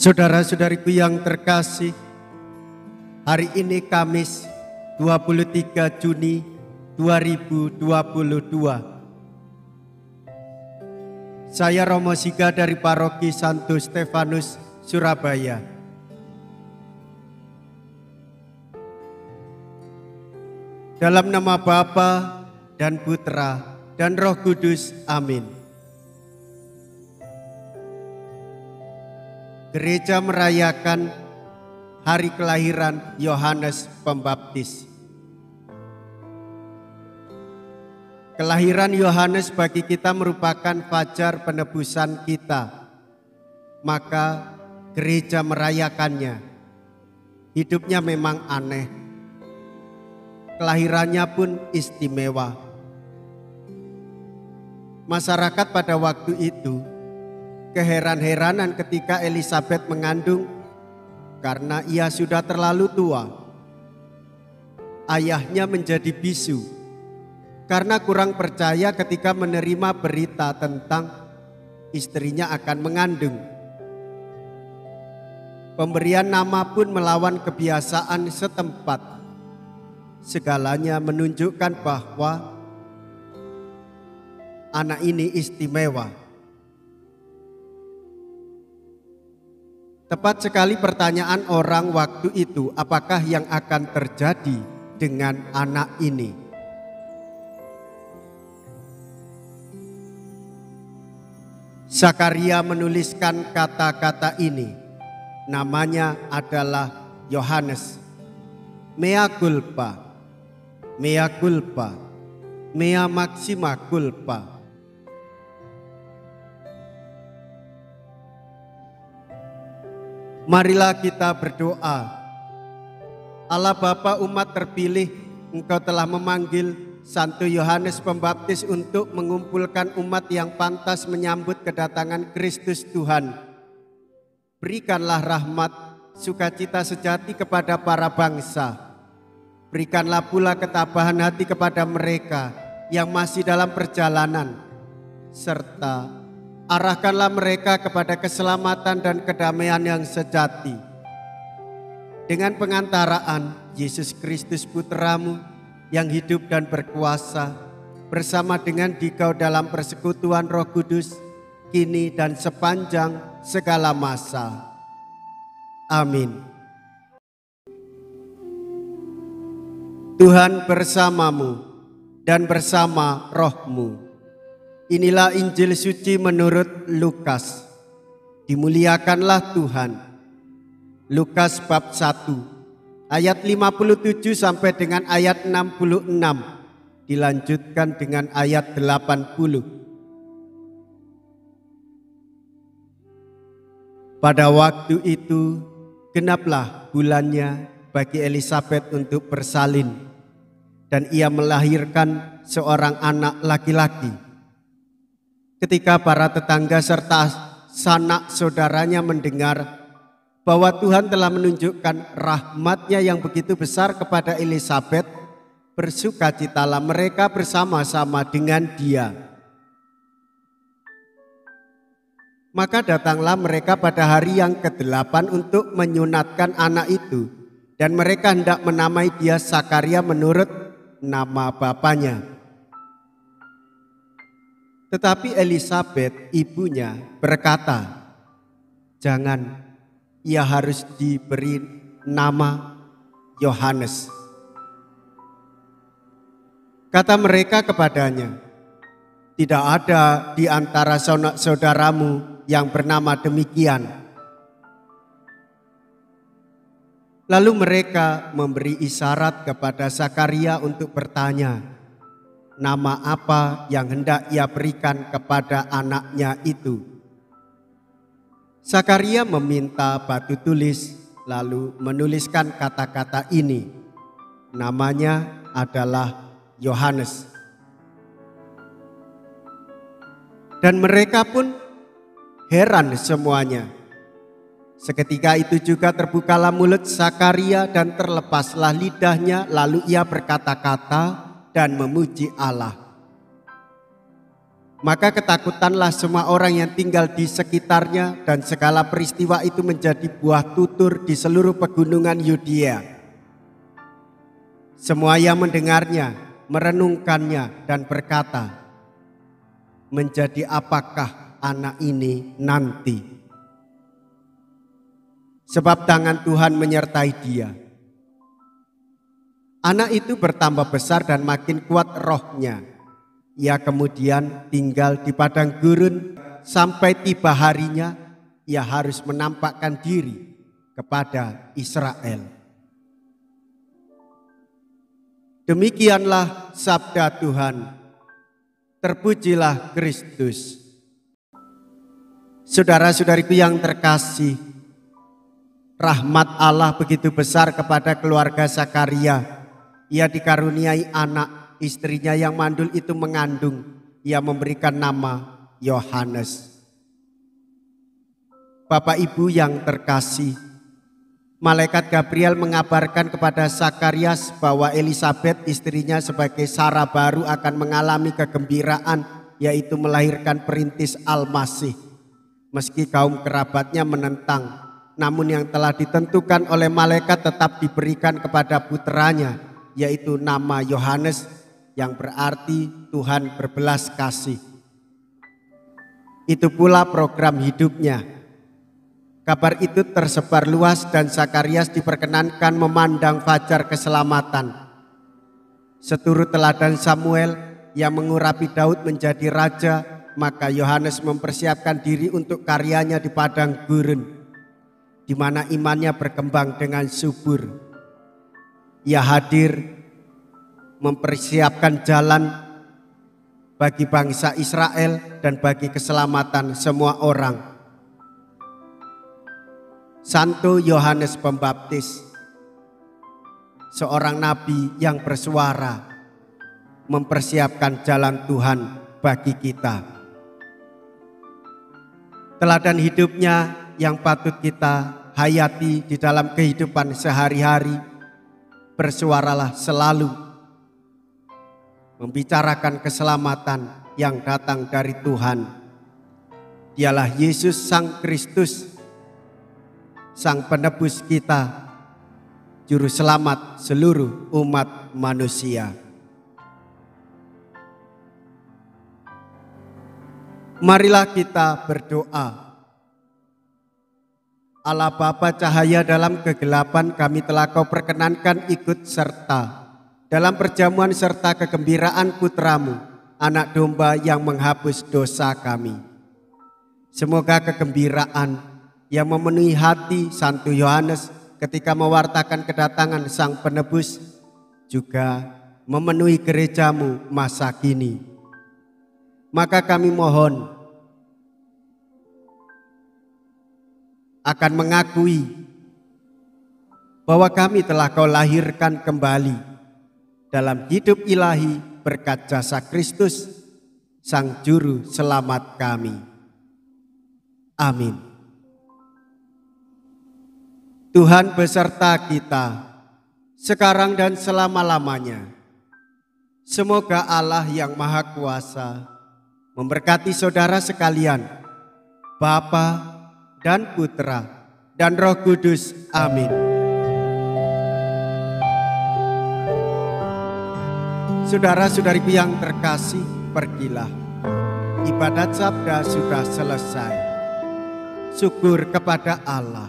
Saudara-saudariku yang terkasih, hari ini Kamis 23 Juni 2022. Saya Romo Siga dari Paroki Santo Stefanus, Surabaya. Dalam nama Bapa dan Putra dan Roh Kudus, amin. Gereja merayakan hari kelahiran Yohanes Pembaptis. Kelahiran Yohanes bagi kita merupakan fajar penebusan kita. Maka gereja merayakannya. Hidupnya memang aneh. Kelahirannya pun istimewa. Masyarakat pada waktu itu keheran-heranan ketika Elizabeth mengandung karena ia sudah terlalu tua. Ayahnya menjadi bisu karena kurang percaya ketika menerima berita tentang istrinya akan mengandung. Pemberian nama pun melawan kebiasaan setempat. Segalanya menunjukkan bahwa anak ini istimewa. Tepat sekali pertanyaan orang waktu itu, apakah yang akan terjadi dengan anak ini? Zakaria menuliskan kata-kata ini. Namanya adalah Yohanes. Mea culpa, mea culpa, mea maxima culpa. Marilah kita berdoa. Allah Bapa umat terpilih, Engkau telah memanggil Santo Yohanes Pembaptis untuk mengumpulkan umat yang pantas menyambut kedatangan Kristus Tuhan. Berikanlah rahmat, sukacita sejati kepada para bangsa. Berikanlah pula ketabahan hati kepada mereka yang masih dalam perjalanan, serta arahkanlah mereka kepada keselamatan dan kedamaian yang sejati. Dengan pengantaraan Yesus Kristus Putramu yang hidup dan berkuasa, bersama dengan Dikau dalam persekutuan Roh Kudus, kini dan sepanjang segala masa. Amin. Tuhan bersamamu dan bersama rohmu. Inilah Injil suci menurut Lukas. Dimuliakanlah Tuhan. Lukas bab 1 ayat 57 sampai dengan ayat 66. Dilanjutkan dengan ayat 80. Pada waktu itu genaplah bulannya bagi Elizabeth untuk bersalin, dan ia melahirkan seorang anak laki-laki. Ketika para tetangga serta sanak saudaranya mendengar bahwa Tuhan telah menunjukkan rahmat-Nya yang begitu besar kepada Elizabeth, bersukacitalah mereka bersama-sama dengan dia. Maka datanglah mereka pada hari yang ke-8 untuk menyunatkan anak itu, dan mereka hendak menamai dia Zakaria menurut nama bapaknya. Tetapi Elizabeth ibunya berkata, "Jangan, ia harus diberi nama Yohanes." Kata mereka kepadanya, "Tidak ada di antara saudaramu yang bernama demikian." Lalu mereka memberi isyarat kepada Zakaria untuk bertanya, nama apa yang hendak ia berikan kepada anaknya itu. Zakaria meminta batu tulis, lalu menuliskan kata-kata ini. Namanya adalah Yohanes. Dan mereka pun heran semuanya. Seketika itu juga terbukalah mulut Zakaria dan terlepaslah lidahnya, lalu ia berkata-kata dan memuji Allah. Maka ketakutanlah semua orang yang tinggal di sekitarnya, dan segala peristiwa itu menjadi buah tutur di seluruh pegunungan Yudea. Semua yang mendengarnya merenungkannya dan berkata, "Menjadi apakah anak ini nanti? Sebab tangan Tuhan menyertai dia." Anak itu bertambah besar dan makin kuat rohnya. Ia kemudian tinggal di padang gurun sampai tiba harinya ia harus menampakkan diri kepada Israel. Demikianlah sabda Tuhan. Terpujilah Kristus. Saudara-saudariku yang terkasih, rahmat Allah begitu besar kepada keluarga Zakaria. Ia dikaruniai anak. Istrinya yang mandul itu mengandung. Ia memberikan nama Yohanes. Bapak Ibu yang terkasih, malaikat Gabriel mengabarkan kepada Zakarias bahwa Elisabet istrinya sebagai Sara baru akan mengalami kegembiraan, yaitu melahirkan perintis Al-Masih. Meski kaum kerabatnya menentang, namun yang telah ditentukan oleh malaikat tetap diberikan kepada putranya, yaitu nama Yohanes, yang berarti Tuhan berbelas kasih. Itu pula program hidupnya. Kabar itu tersebar luas dan Zakarias diperkenankan memandang fajar keselamatan. Seturut teladan Samuel yang mengurapi Daud menjadi raja, maka Yohanes mempersiapkan diri untuk karyanya di padang gurun, di mana imannya berkembang dengan subur. Ia hadir mempersiapkan jalan bagi bangsa Israel dan bagi keselamatan semua orang. Santo Yohanes Pembaptis, seorang nabi yang bersuara, mempersiapkan jalan Tuhan bagi kita. Teladan hidupnya yang patut kita hayati di dalam kehidupan sehari-hari. Bersuaralah selalu membicarakan keselamatan yang datang dari Tuhan. Dialah Yesus Sang Kristus, Sang Penebus kita, Juru Selamat seluruh umat manusia. Marilah kita berdoa. Allah Bapa cahaya dalam kegelapan, kami telah Kau perkenankan ikut serta dalam perjamuan serta kegembiraan putra-Mu, anak domba yang menghapus dosa kami. Semoga kegembiraan yang memenuhi hati Santo Yohanes ketika mewartakan kedatangan Sang Penebus juga memenuhi gereja-Mu masa kini. Maka kami mohon akan mengakui bahwa kami telah Kau lahirkan kembali dalam hidup ilahi berkat jasa Kristus, Sang Juru Selamat kami. Amin. Tuhan beserta kita, sekarang dan selama-lamanya. Semoga Allah yang Maha Kuasa memberkati saudara sekalian, Bapa dan Putra dan Roh Kudus. Amin. Saudara-saudariku yang terkasih, pergilah. Ibadat sabda sudah selesai. Syukur kepada Allah.